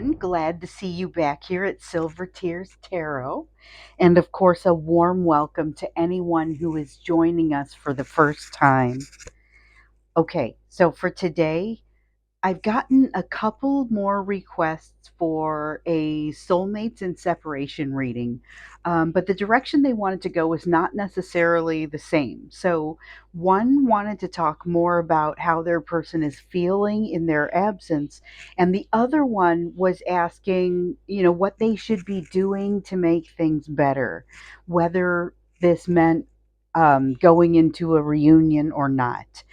everyone. Glad to see you back here at Silver Tears Tarot. And of course, a warm welcome to anyone who is joining us for the first time. Okay, so for today, I've gotten a couple more requests for a soulmates and separation reading, but the direction they wanted to go was not necessarily the same. So, one wanted to talk more about how their person is feeling in their absence, and the other one was asking, what they should be doing to make things better, whether this meant going into a reunion or not.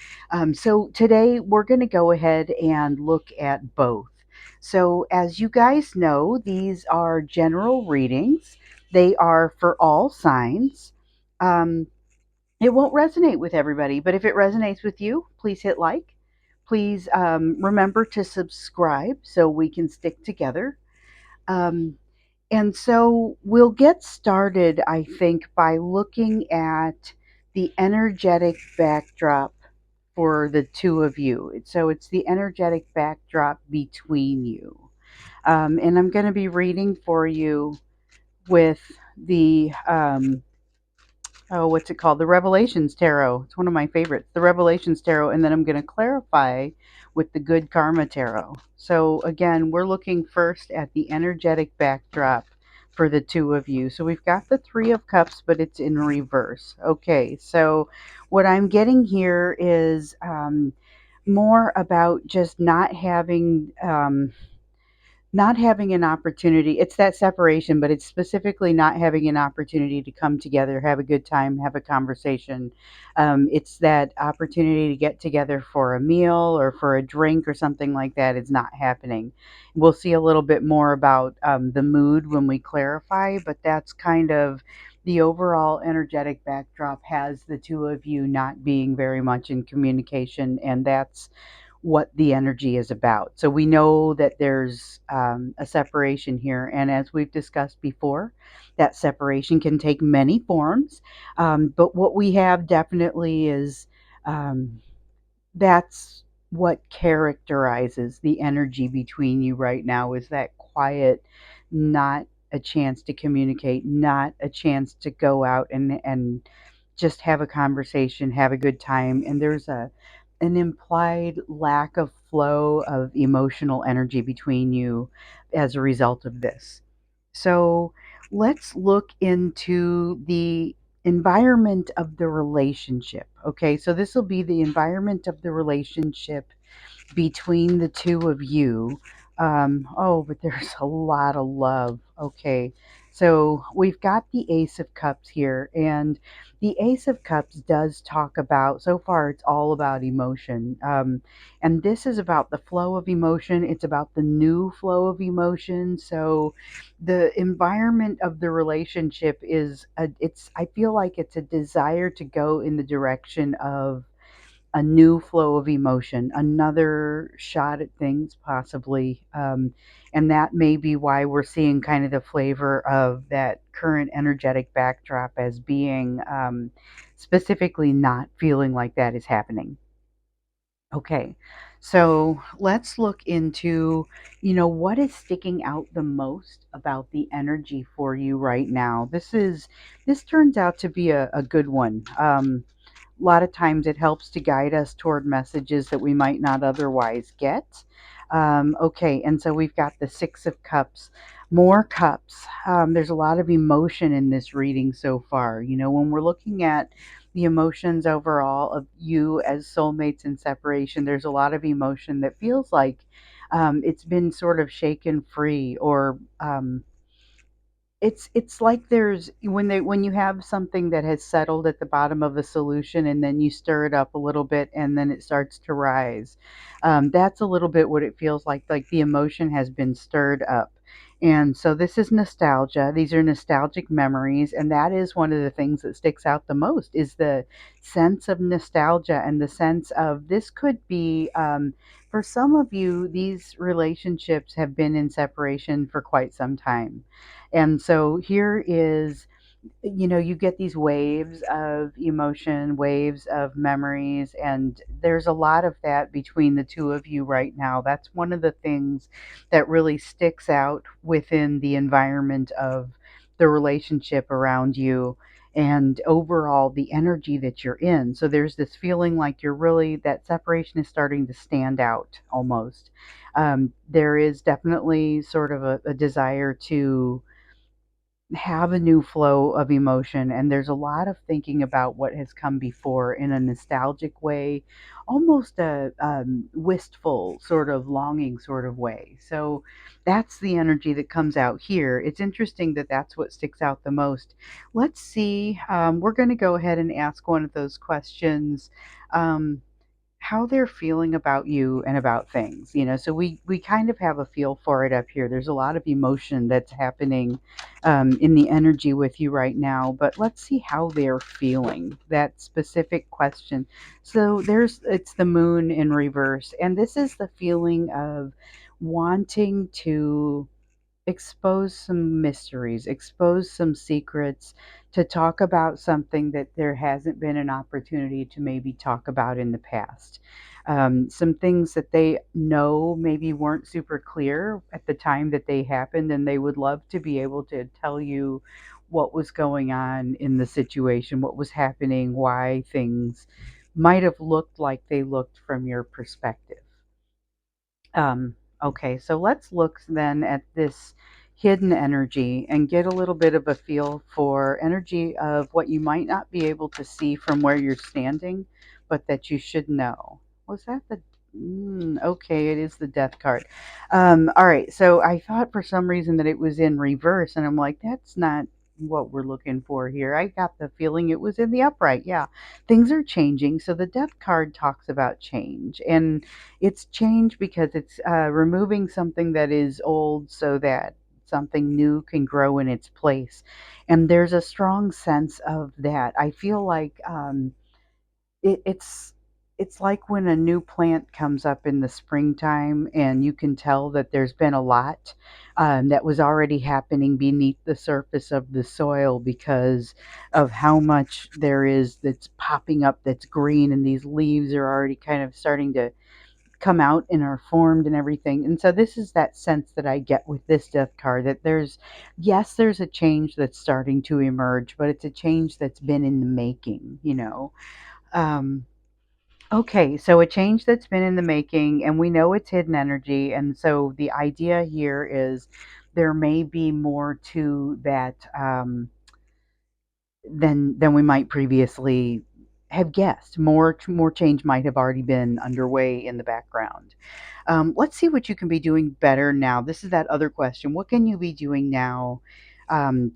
So today we're going to go ahead and look at both. So, as you guys know, these are general readings, they are for all signs. Um, it won't resonate with everybody, but if it resonates with you, please hit like. Please remember to subscribe so we can stick together. Um, and so we'll get started, I think, by looking at the energetic backdrop for the two of you. So it's the energetic backdrop between you. And I'm going to be reading for you with the what's it called? The Revelations Tarot. It's one of my favorites, the Revelations Tarot. And then I'm going to clarify with the Good Karma Tarot. So again, we're looking first at the energetic backdrop for the two of you. So we've got the Three of Cups, but it's in reverse. Okay, so what I'm getting here is more about just not having an opportunity. It's that separation, but it's specifically not having an opportunity to come together, have a good time, have a conversation. It's that opportunity to get together for a meal or for a drink or something like that is not happening. We'll see a little bit more about the mood when we clarify, but that's kind of the overall energetic backdrop has the two of you not being very much in communication, and that's what the energy is about. So we know that there's a separation here. And as we've discussed before, that separation can take many forms. But what we have definitely is um, that's what characterizes the energy between you right now is that quiet, not a chance to communicate, not a chance to go out and just have a conversation, have a good time. And there's an implied lack of flow of emotional energy between you as a result of this. So let's look into the environment of the relationship. Okay, so this will be the environment of the relationship between the two of you. Oh, but there's a lot of love. Okay. So we've got the Ace of Cups here, and the Ace of Cups does talk about, so far, it's all about emotion. And this is about the flow of emotion, it's about the new flow of emotion. So the environment of the relationship I feel like it's a desire to go in the direction of a new flow of emotion, another shot at things, possibly. And that may be why we're seeing kind of the flavor of that current energetic backdrop as being specifically not feeling like that is happening. Okay, so let's look into, what is sticking out the most about the energy for you right now. This turns out to be a good one. A lot of times it helps to guide us toward messages that we might not otherwise get. Okay, and so we've got the Six of Cups, more cups. There's a lot of emotion in this reading so far. When we're looking at the emotions overall of you as soulmates in separation, there's a lot of emotion that feels like it's been sort of shaken free, or it's like there's when you have something that has settled at the bottom of a solution and then you stir it up a little bit and then it starts to rise. That's a little bit what it feels like the emotion has been stirred up. And so this is nostalgia. These are nostalgic memories, and that is one of the things that sticks out the most is the sense of nostalgia and the sense of this could be for some of you, these relationships have been in separation for quite some time. And so here is you get these waves of emotion, waves of memories, and there's a lot of that between the two of you right now. That's one of the things that really sticks out within the environment of the relationship around you and overall the energy that you're in. So there's this feeling like you're really, that separation is starting to stand out almost. There is definitely sort of a desire to have a new flow of emotion, and there's a lot of thinking about what has come before in a nostalgic way, almost a wistful sort of longing sort of way. So that's the energy that comes out here. It's interesting that that's what sticks out the most. Let's see, we're going to go ahead and ask one of those questions. um, how they're feeling about you and about things, so we kind of have a feel for it up here. There's a lot of emotion that's happening in the energy with you right now, but let's see how they're feeling that specific question. So it's the moon in reverse, and this is the feeling of wanting to expose some mysteries, expose some secrets, to talk about something that there hasn't been an opportunity to maybe talk about in the past. Some things that they know maybe weren't super clear at the time that they happened, and they would love to be able to tell you what was going on in the situation, what was happening, why things might have looked like they looked from your perspective. Okay, so let's look then at this hidden energy and get a little bit of a feel for energy of what you might not be able to see from where you're standing, but that you should know. Was that the? Okay, it is the death card. All right, so I thought for some reason that it was in reverse, and I'm like, that's not what we're looking for here. I got the feeling it was in the upright. Yeah, things are changing. So the death card talks about change, and it's change because it's removing something that is old so that something new can grow in its place. And there's a strong sense of that. I feel like it's like when a new plant comes up in the springtime, and you can tell that there's been a lot that was already happening beneath the surface of the soil because of how much there is that's popping up that's green, and these leaves are already kind of starting to come out and are formed and everything. And so this is that sense that I get with this death card, that yes, there's a change that's starting to emerge, but it's a change that's been in the making. Um, okay, so a change that's been in the making, and we know it's hidden energy. And so the idea here is there may be more to that than we might previously have guessed. More change might have already been underway in the background. Let's see what you can be doing better now. This is that other question. What can you be doing now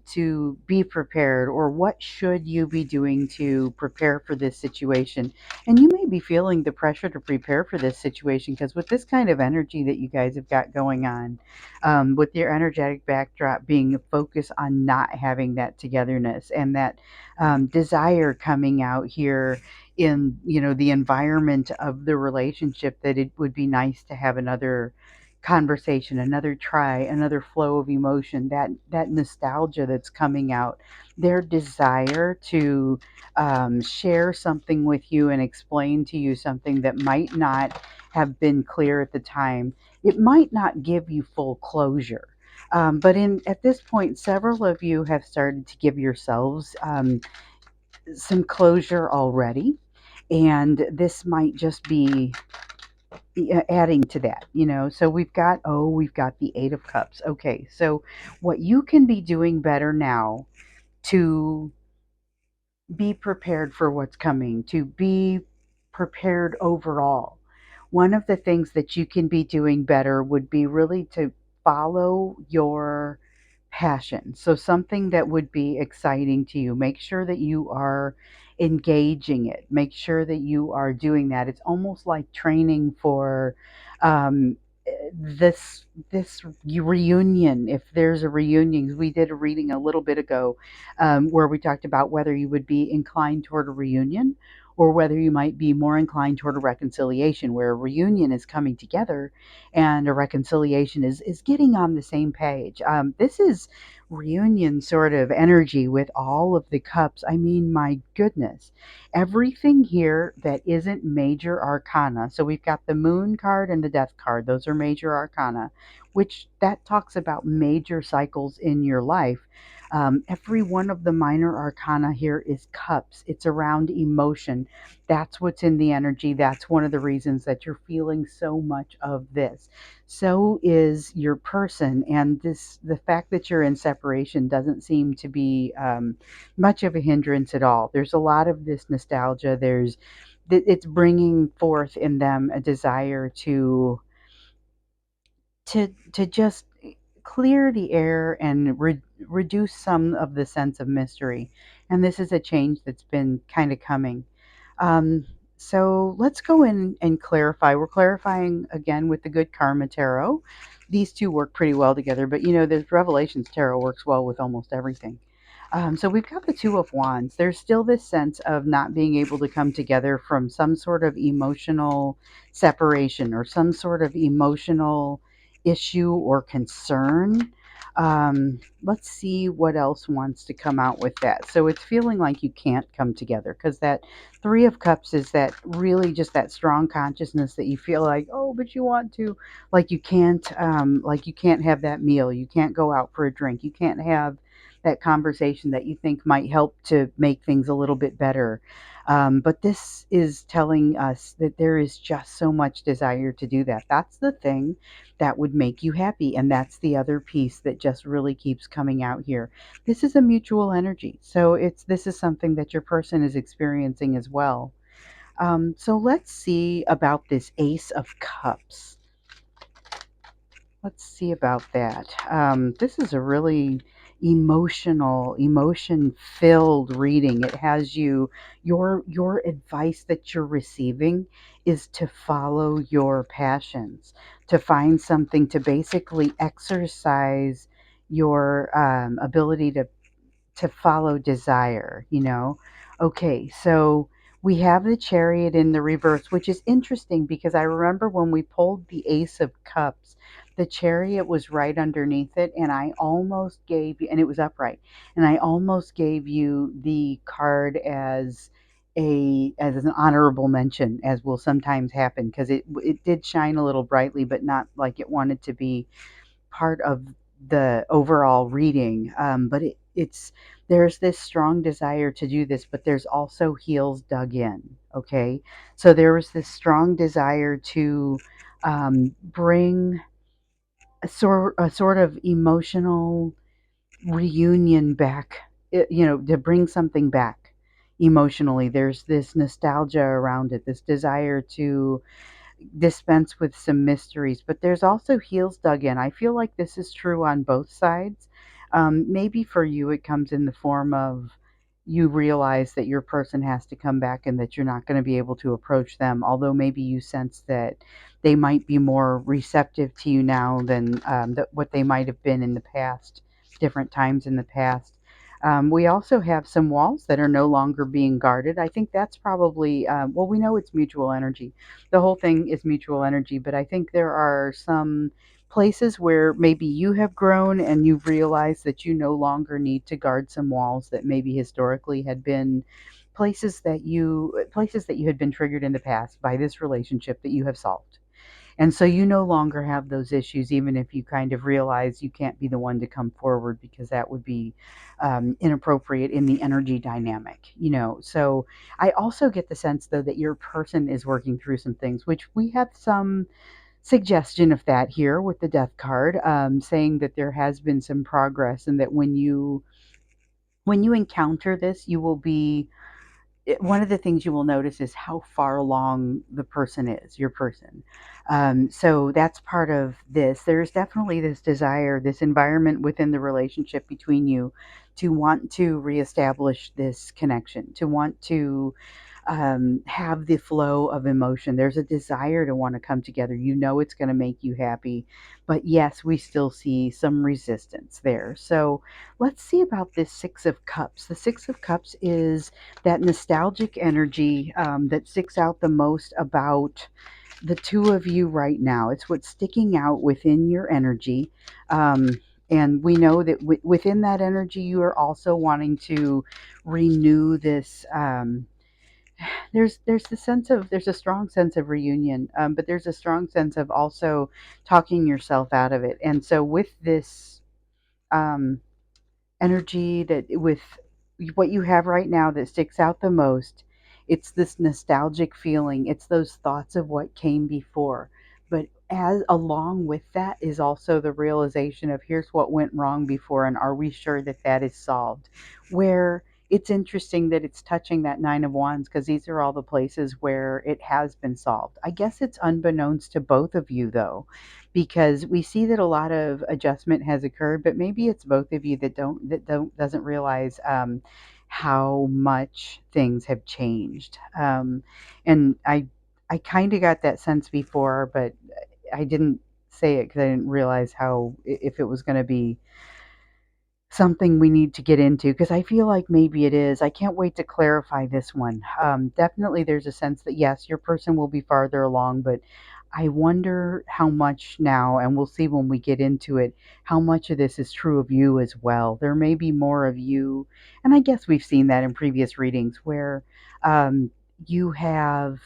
to be prepared, or what should you be doing to prepare for this situation? And you may be feeling the pressure to prepare for this situation because with this kind of energy that you guys have got going on, with your energetic backdrop being a focus on not having that togetherness and that desire coming out here in the environment of the relationship, that it would be nice to have another conversation, another try, another flow of emotion, that nostalgia that's coming out, their desire to share something with you and explain to you something that might not have been clear at the time. It might not give you full closure, but in at this point several of you have started to give yourselves some closure already, and this might just be adding to that. So we've got the 8 of cups. Okay, so what you can be doing better now to be prepared for what's coming, to be prepared overall. One of the things that you can be doing better would be really to follow your passion. So, something that would be exciting to you, make sure that you are engaging it, make sure that you are doing that. It's almost like training for um, this reunion. If there's a reunion, we did a reading a little bit ago where we talked about whether you would be inclined toward a reunion or whether you might be more inclined toward a reconciliation where a reunion is coming together and a reconciliation is getting on the same page. This is reunion sort of energy with all of the cups. I mean, my goodness, everything here that isn't major arcana. So we've got the moon card and the death card. Those are major arcana, which that talks about major cycles in your life. Every one of the minor arcana here is cups. It's around emotion. That's what's in the energy. That's one of the reasons that you're feeling so much of this. So is your person, and this the fact that you're in separation doesn't seem to be much of a hindrance at all. There's a lot of this nostalgia. It's bringing forth in them a desire to just clear the air and reduce some of the sense of mystery. And this is a change that's been kind of coming. Um, so let's go in and clarify. We're clarifying again with the Good Karma Tarot. These two work pretty well together, but the Revelations Tarot works well with almost everything. So we've got the Two of Wands. There's still this sense of not being able to come together from some sort of emotional separation or some sort of emotional issue or concern. Let's see what else wants to come out with that. So it's feeling like you can't come together because that Three of Cups is that really just that strong consciousness that you feel like, oh, but you want to, like you can't have that meal, you can't go out for a drink, you can't have that conversation that you think might help to make things a little bit better. But this is telling us that there is just so much desire to do that. That's the thing that would make you happy. And that's the other piece that just really keeps coming out here. This is a mutual energy. So this is something that your person is experiencing as well. So let's see about this Ace of Cups. Let's see about that. This is a really emotion filled reading. It has your advice that you're receiving is to follow your passions, to find something to basically exercise your ability to follow desire. Okay, so we have the Chariot in the reverse, which is interesting because I remember when we pulled the Ace of Cups, the Chariot was right underneath it, and I almost gave you, and it was upright, and I almost gave you the card as an honorable mention, as will sometimes happen, because it did shine a little brightly, but not like it wanted to be part of the overall reading. But it's there's this strong desire to do this, but there's also heels dug in. Okay, so there was this strong desire to bring a sort of emotional reunion back. To bring something back emotionally. There's this nostalgia around it. This desire to dispense with some mysteries, but there's also heels dug in. I feel like this is true on both sides. Maybe for you, it comes in the form of you realize that your person has to come back and that you're not going to be able to approach them, although maybe you sense that they might be more receptive to you now than what they might have been in the past, different times in the past. We also have some walls that are no longer being guarded. I think that's probably, well, we know it's mutual energy. The whole thing is mutual energy, but I think there are some places where maybe you have grown and you've realized that you no longer need to guard some walls that maybe historically had been places that you had been triggered in the past by this relationship that you have solved. And so you no longer have those issues, even if you kind of realize you can't be the one to come forward because that would be inappropriate in the energy dynamic. So I also get the sense, though, that your person is working through some things, which we have some suggestion of that here with the death card, saying that there has been some progress and that when you encounter this, you will be one of the things you will notice is how far along the person is, your person. So that's part of this. There's definitely this desire, this environment within the relationship between you to want to reestablish this connection, to want to have the flow of emotion. There's a desire to want to come together. You know it's going to make you happy. But yes, we still see some resistance there. So let's see about this Six of Cups. The Six of Cups is that nostalgic energy that sticks out the most about the two of you right now. It's what's sticking out within your energy. And we know that within that energy, you are also wanting to renew this. There's the sense of there's a strong sense of reunion, but there's a strong sense of also talking yourself out of it. And so with this um, energy that with what you have right now that sticks out the most, it's this nostalgic feeling. It's those thoughts of what came before. But as along with that is also the realization of here's what went wrong before and are we sure that that is solved? Where it's interesting that it's touching that 9 of Wands because these are all the places where it has been solved. I guess it's unbeknownst to both of you though, because we see that a lot of adjustment has occurred, but maybe it's both of you that don't doesn't realize how much things have changed. And I kind of got that sense before, but I didn't say it because I didn't realize how if it was going to be something we need to get into because I feel like maybe it is. I can't wait to clarify this one. Definitely, there's a sense that yes, your person will be farther along, but I wonder how much now, and we'll see when we get into it, how much of this is true of you as well. There may be more of you, and I guess we've seen that in previous readings where you have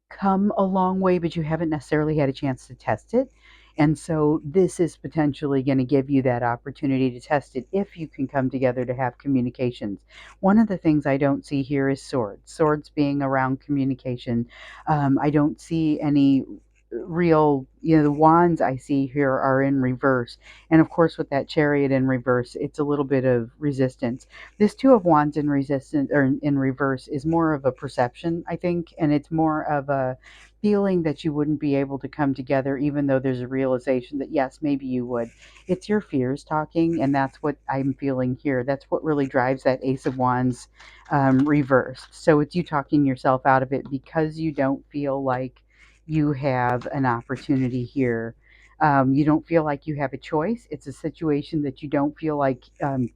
come a long way, but you haven't necessarily had a chance to test it. And so this is potentially going to give you that opportunity to test it if you can come together to have communications. One of the things I don't see here is swords. Swords being around communication. I don't see any real, the wands I see here are in reverse. And of course, with that chariot in reverse, it's a little bit of resistance. This Two of Wands in resistance or in reverse is more of a perception, I think, and it's more of a feeling that you wouldn't be able to come together, even though there's a realization that yes, maybe you would. It's your fears talking, and that's what I'm feeling here. That's what really drives that Ace of Wands reversed. So it's you talking yourself out of it because you don't feel like you have an opportunity here. You don't feel like you have a choice. It's a situation that you don't feel like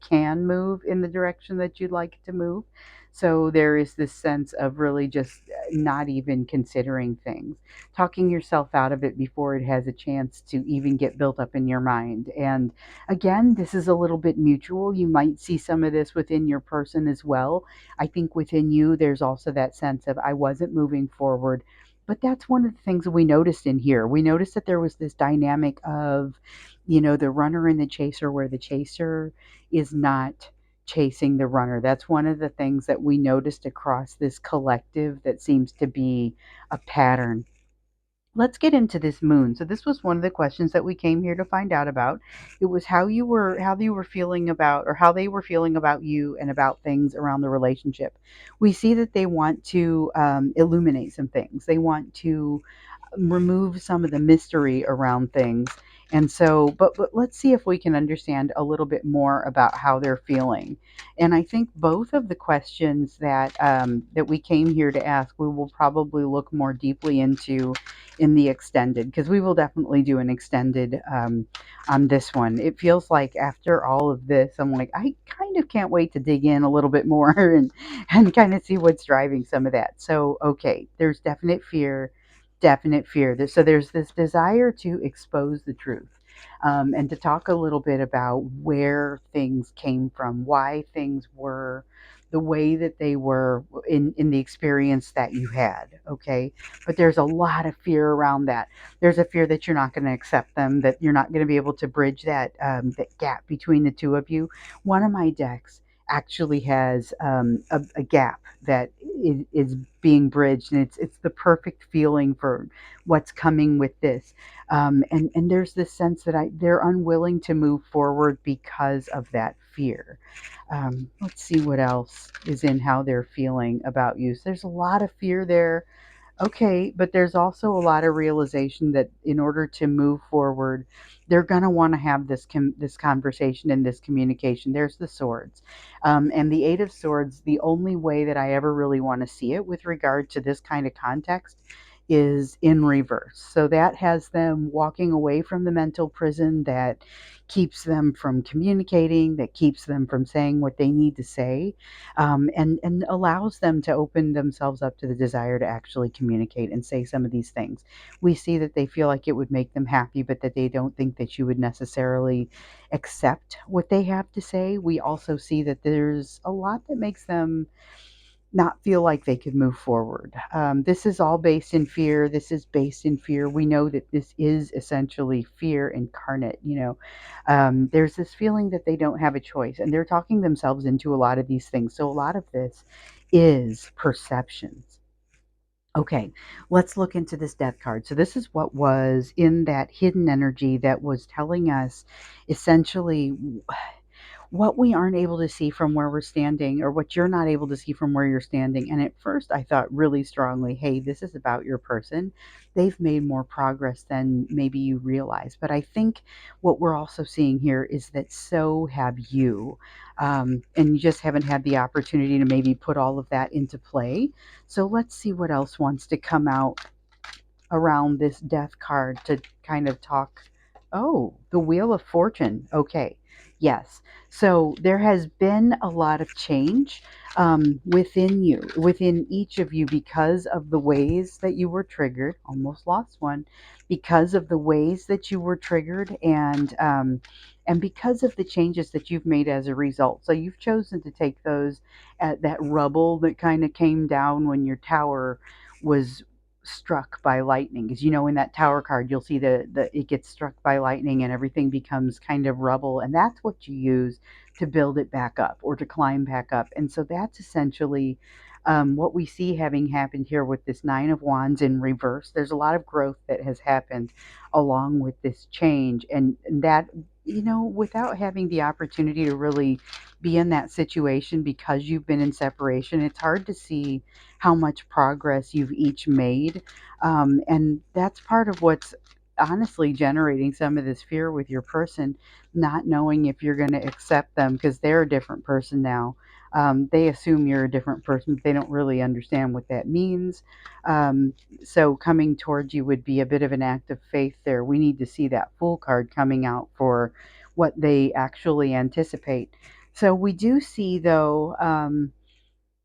can move in the direction that you'd like it to move. So there is this sense of really just not even considering things, talking yourself out of it before it has a chance to even get built up in your mind. And again, this is a little bit mutual. You might see some of this within your person as well. I think within you, there's also that sense of I wasn't moving forward, but that's one of the things that we noticed in here. We noticed that there was this dynamic of, the runner and the chaser, where the chaser is not chasing the runner. That's one of the things that we noticed across this collective that seems to be a pattern. Let's get into this moon. So this was one of the questions that we came here to find out about. It was how you were feeling about or how they were feeling about you and about things around the relationship. We see that they want to illuminate some things. They want to remove some of the mystery around things. And so, but let's see if we can understand a little bit more about how they're feeling. And I think both of the questions that we came here to ask, we will probably look more deeply into in the extended, because we will definitely do an extended on this one. It feels like after all of this, I'm like, I kind of can't wait to dig in a little bit more and kind of see what's driving some of that. So, okay, there's definite fear. So there's this desire to expose the truth, and to talk a little bit about where things came from, why things were the way that they were in the experience that you had. Okay, but there's a lot of fear around that. There's a fear that you're not going to accept them, that you're not going to be able to bridge that gap between the two of you. One of my decks actually has a gap that is being bridged, and it's the perfect feeling for what's coming with this. And there's this sense that they're unwilling to move forward because of that fear. Let's see what else is in how they're feeling about you. So there's a lot of fear there. Okay, but there's also a lot of realization that in order to move forward, they're going to want to have this conversation and this communication. There's the swords, and the eight of swords. The only way that I ever really want to see it with regard to this kind of context is in reverse. So that has them walking away from the mental prison that keeps them from communicating, that keeps them from saying what they need to say, and allows them to open themselves up to the desire to actually communicate and say some of these things. We see that they feel like it would make them happy, but that they don't think that you would necessarily accept what they have to say. We also see that there's a lot that makes them not feel like they could move forward. This is all based in fear. This is based in fear. We know that this is essentially fear incarnate. There's this feeling that they don't have a choice, and they're talking themselves into a lot of these things. So a lot of this is perceptions. Okay, let's look into this death card. So this is what was in that hidden energy that was telling us essentially what we aren't able to see from where we're standing, or what you're not able to see from where you're standing. And at first, I thought really strongly, hey, this is about your person. They've made more progress than maybe you realize. But I think what we're also seeing here is that so have you. And you just haven't had the opportunity to maybe put all of that into play. So let's see what else wants to come out around this death card to kind of talk. Oh, the Wheel of Fortune. Okay. Yes. So there has been a lot of change within you, within each of you, because of the ways that you were triggered. Almost lost one. Because of the ways that you were triggered, and because of the changes that you've made as a result. So you've chosen to take those, that rubble that kind of came down when your tower was struck by lightning. Because in that tower card, you'll see the it gets struck by lightning and everything becomes kind of rubble, and that's what you use to build it back up or to climb back up. And so that's essentially what we see having happened here with this Nine of Wands in reverse. There's a lot of growth that has happened along with this change, and that, without having the opportunity to really be in that situation because you've been in separation, it's hard to see how much progress you've each made. And that's part of what's honestly generating some of this fear with your person, not knowing if you're going to accept them because they're a different person now. They assume you're a different person, but they don't really understand what that means. Um, so coming towards you would be a bit of an act of faith there. We need to see that Fool card coming out for what they actually anticipate. So we do see, though,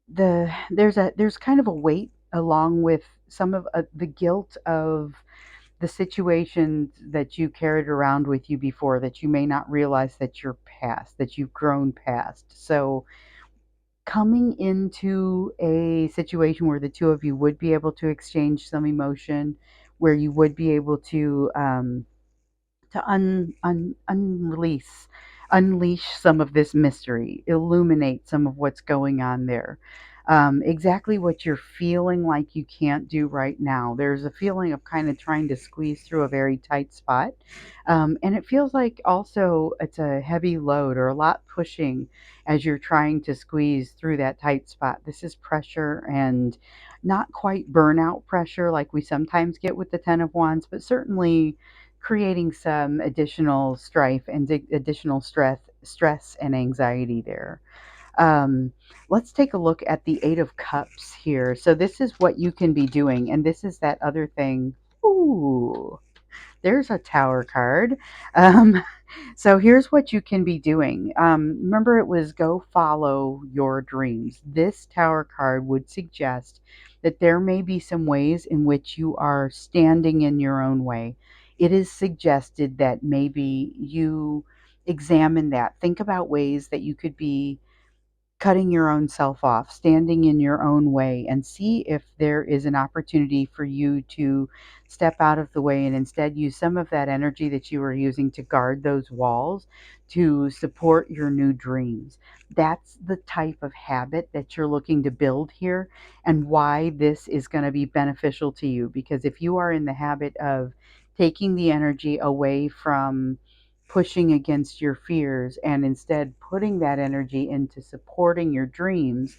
there's kind of a weight along with some of the guilt of the situations that you carried around with you before, that you may not realize that you're past, that you've grown past. So coming into a situation where the two of you would be able to exchange some emotion, where you would be able to unleash some of this mystery, illuminate some of what's going on there. Exactly what you're feeling like you can't do right now. There's a feeling of kind of trying to squeeze through a very tight spot. And it feels like also it's a heavy load or a lot pushing as you're trying to squeeze through that tight spot. This is pressure, and not quite burnout pressure like we sometimes get with the Ten of Wands, but certainly creating some additional strife and additional stress and anxiety there. Um, let's take a look at the Eight of Cups here. So this is what you can be doing, and this is that other thing. Ooh, there's a Tower card. Um, so here's what you can be doing. Remember, it was go follow your dreams. This Tower card would suggest that there may be some ways in which you are standing in your own way. It is suggested that maybe you examine that. Think about ways that you could be cutting your own self off, standing in your own way, and see if there is an opportunity for you to step out of the way and instead use some of that energy that you were using to guard those walls to support your new dreams. That's the type of habit that you're looking to build here, and why this is going to be beneficial to you. Because if you are in the habit of taking the energy away from pushing against your fears and instead putting that energy into supporting your dreams,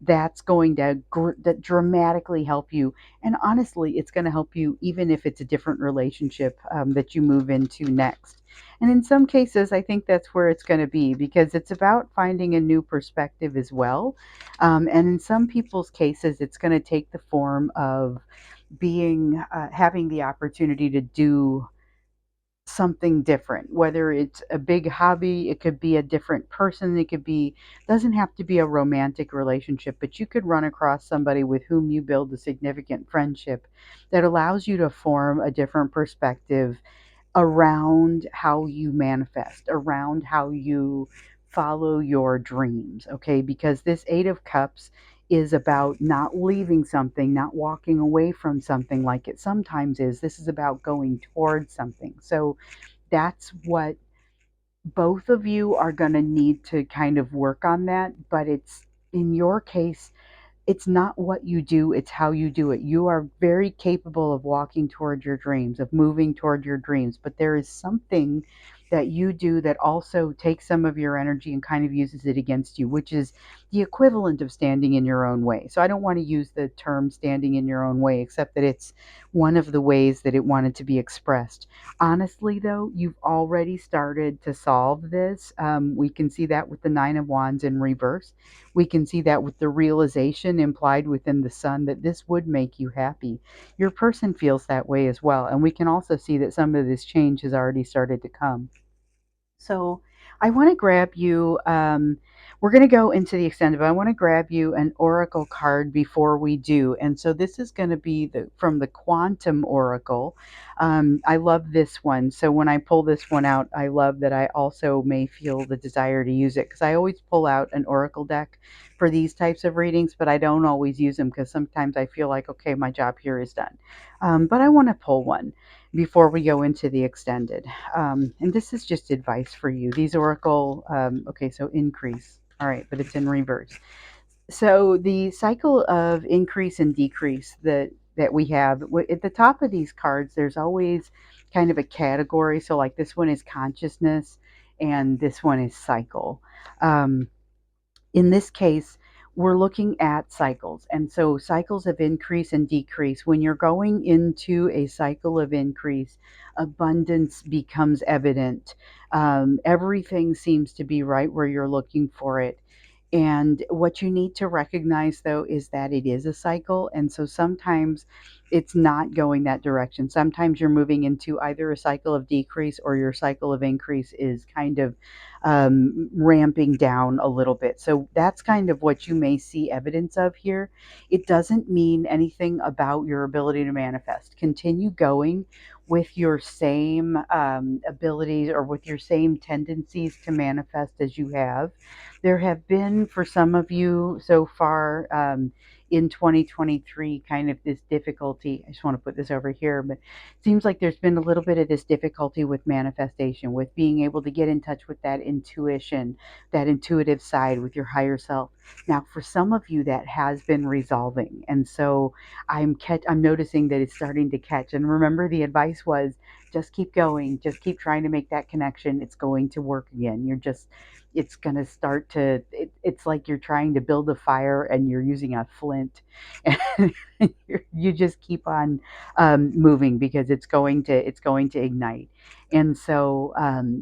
that's going to that dramatically help you. And honestly, it's going to help you even if it's a different relationship that you move into next. And in some cases, I think that's where it's going to be, because it's about finding a new perspective as well. And in some people's cases, it's going to take the form of being having the opportunity to do something different, whether it's a big hobby, it could be a different person, it could be, doesn't have to be a romantic relationship, but you could run across somebody with whom you build a significant friendship that allows you to form a different perspective around how you manifest, around how you follow your dreams, okay? Because this 8 of Cups is about not leaving something, not walking away from something like it sometimes is. This is about going towards something. So that's what both of you are going to need to kind of work on that, but it's in your case, it's not what you do, it's how you do it. You are very capable of walking toward your dreams, of moving toward your dreams, but there is something that you do that also takes some of your energy and kind of uses it against you, which is the equivalent of standing in your own way. So I don't want to use the term standing in your own way, except that it's one of the ways that it wanted to be expressed. Honestly, though, you've already started to solve this. We can see that with the Nine of Wands in reverse. We can see that with the realization implied within the sun that this would make you happy. Your person feels that way as well. And we can also see that some of this change has already started to come. So I want to grab you. We're going to go into the extended, but I want to grab you an oracle card before we do. And so this is going to be from the Quantum Oracle. I love this one. So when I pull this one out, I love that I also may feel the desire to use it, because I always pull out an oracle deck for these types of readings, but I don't always use them because sometimes I feel like, okay, my job here is done. But I want to pull one before we go into the extended. And this is just advice for you. These oracle, okay, so increase. All right, but it's in reverse. So the cycle of increase and decrease that we have at the top of these cards, there's always kind of a category. So like this one is consciousness, and this one is cycle. Um, in this case, we're looking at cycles. And so cycles of increase and decrease. When you're going into a cycle of increase, abundance becomes evident. Everything seems to be right where you're looking for it. And what you need to recognize, though, is that it is a cycle. And so sometimes it's not going that direction. Sometimes you're moving into either a cycle of decrease, or your cycle of increase is kind of ramping down a little bit. So that's kind of what you may see evidence of here. It doesn't mean anything about your ability to manifest. Continue going with your same abilities, or with your same tendencies to manifest as you have. There have been, for some of you so far, in 2023, kind of this difficulty. I just want to put this over here, but it seems like there's been a little bit of this difficulty with manifestation, with being able to get in touch with that intuition, that intuitive side with your higher self. Now, for some of you, that has been resolving, and so I'm noticing that it's starting to catch. And remember, the advice was just keep going, just keep trying to make that connection. It's going to work again. It's going to start to, it's like you're trying to build a fire and you're using a flint, and you just keep on moving, because it's going to ignite. And so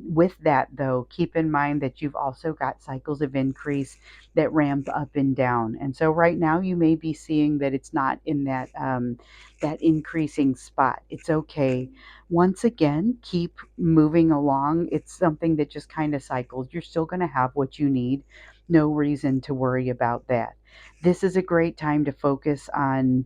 with that, though, keep in mind that you've also got cycles of increase that ramp up and down. And so right now you may be seeing that it's not in that increasing spot. It's okay. Once again, keep moving along. It's something that just kind of cycles. You're still going to have what you need. No reason to worry about that. This is a great time to focus on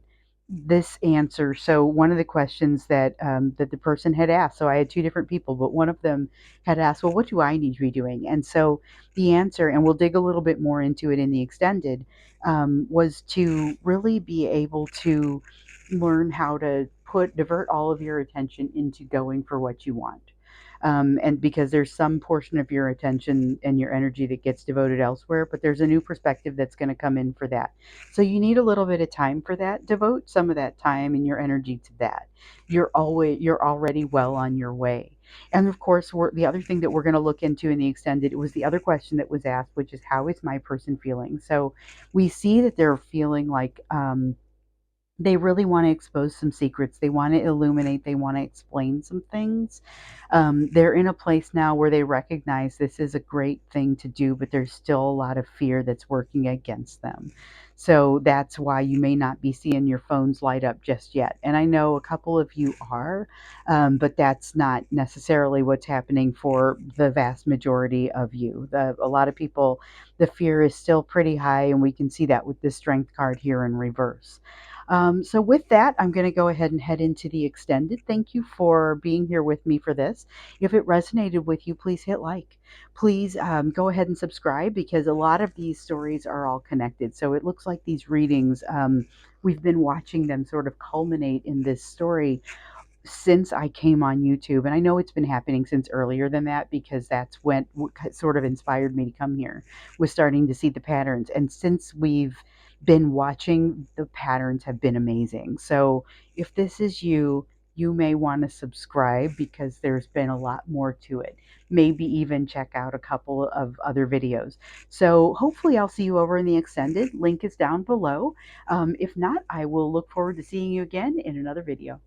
this answer. So one of the questions that the person had asked, so I had two different people, but one of them had asked, well, what do I need to be doing? And so the answer, and we'll dig a little bit more into it in the extended, was to really be able to learn how to divert all of your attention into going for what you want. And because there's some portion of your attention and your energy that gets devoted elsewhere, but there's a new perspective that's going to come in for that. So you need a little bit of time for that. Devote some of that time and your energy to that. You're already well on your way. And of course, the other thing that we're going to look into in the extended was the other question that was asked, which is how is my person feeling? So we see that they're feeling like they really want to expose some secrets. They want to illuminate. They want to explain some things. They're in a place now where they recognize this is a great thing to do, but there's still a lot of fear that's working against them. So that's why you may not be seeing your phones light up just yet. And I know a couple of you are, but that's not necessarily what's happening for the vast majority of you. A lot of people, the fear is still pretty high, and we can see that with the strength card here in reverse. So with that, I'm going to go ahead and head into the extended. Thank you for being here with me for this. If it resonated with you, please hit like. Please go ahead and subscribe because a lot of these stories are all connected. So it looks like these readings, we've been watching them sort of culminate in this story since I came on YouTube, and I know it's been happening since earlier than that because that's when what sort of inspired me to come here, was starting to see the patterns. And since we've been watching, the patterns have been amazing. So if this is you, you may want to subscribe because there's been a lot more to it. Maybe even check out a couple of other videos. So hopefully I'll see you over in the extended. Link is down below. If not, I will look forward to seeing you again in another video.